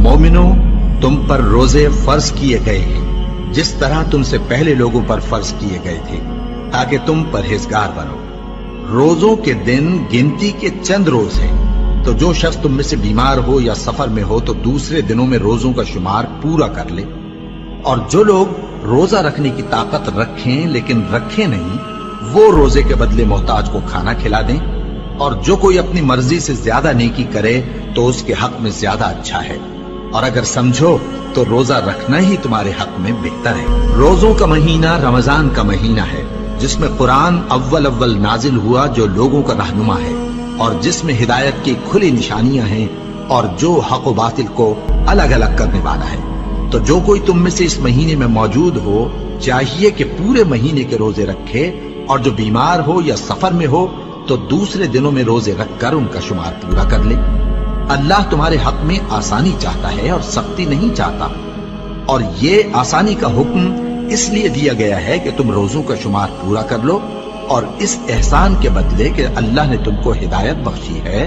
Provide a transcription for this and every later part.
मोमिनो, तुम पर रोजे फर्ज किए गए हैं जिस तरह तुमसे पहले लोगों पर फर्ज किए गए थे, ताकि तुम परहेजगार बनो। रोजों के दिन गिनती के चंद रोज हैं, तो जो शख्स तुम में से बीमार हो या सफर में हो तो दूसरे दिनों में रोजों का शुमार पूरा कर ले। और जो लोग रोजा रखने की ताकत रखें लेकिन रखें नहीं, वो रोजे के बदले मोहताज को खाना खिला दें। और जो कोई अपनी मर्जी से ज्यादा नेकी करे तो उसके हक में ज्यादा अच्छा है। और अगर समझो तो रोजा रखना ही तुम्हारे हक में बेहतर है। रोजों का महीना रमजान का महीना है, जिसमें कुरान अव्वल नाजिल हुआ, जो लोगों का रहनुमा है और जिसमें हिदायत की खुली निशानियां हैं और जो हक व बातिल को अलग अलग करने वाला है। तो जो कोई तुम में से इस महीने में मौजूद हो, चाहिए कि पूरे महीने के रोजे रखे, और जो बीमार हो या सफर में हो तो दूसरे दिनों में रोजे रखकर उनका शुमार पूरा कर ले। अल्लाह तुम्हारे हक में आसानी चाहता है और सख्ती नहीं चाहता। और ये आसानी का हुक्म इसलिए दिया गया है कि तुम रोजों का शुमार पूरा कर लो, और इस एहसान के बदले कि अल्लाह ने तुमको हिदायत बख्शी है,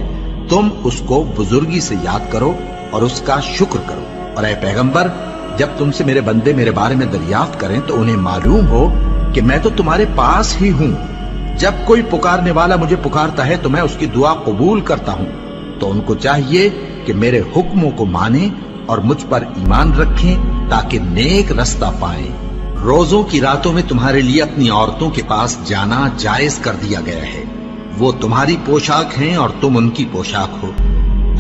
तुम उसको बुजुर्गी से याद करो और उसका शुक्र करो। और ऐ पैगंबर, जब तुमसे मेरे बंदे मेरे बारे में दरियाफ्त करें तो उन्हें मालूम हो कि मैं तो तुम्हारे पास ही हूं। जब कोई पुकारने वाला मुझे पुकारता है तो मैं उसकी दुआ कबूल करता हूं। तो उनको चाहिए कि मेरे हुक्मों को माने और मुझ पर ईमान रखें, ताकि नेक रास्ता पाएं। रोजों की रातों में तुम्हारे लिए अपनी औरतों के पास जाना जायज कर दिया गया है। वो तुम्हारी पोशाक हैं और तुम उनकी पोशाक हो।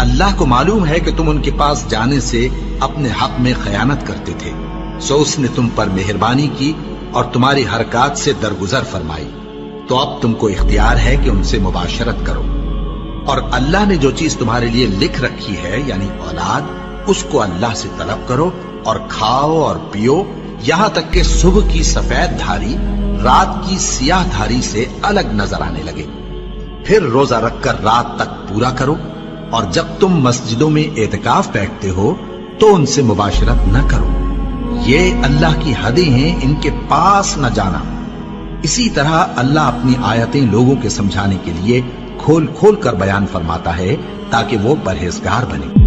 अल्लाह को मालूम है कि तुम उनके पास जाने से अपने हक में खयानत करते थे, सो उसने तुम पर मेहरबानी की और तुम्हारी हरकत से दरगुजर फरमाई। तो अब तुमको इख्तियार है कि उनसे मुबाशरत करो। और अल्लाह ने जो चीज तुम्हारे लिए लिख रखी है, यानी औलाद, उसको अल्लाह से तलब करो और खाओ और पियो, यहां तक कि सुबह की सफेद धारी रात की सियाह धारी से अलग नजर आने लगे। फिर रोजा रखकर रात तक पूरा करो। और जब तुम मस्जिदों में एतकाफ बैठते हो तो उनसे मुबाशरत न करो। ये अल्लाह की हदें हैं, इनके पास न जाना। इसी तरह अल्लाह अपनी आयतें लोगों के समझाने के लिए खोल खोल कर बयान फरमाता है, ताकि वो परहेजगार बने।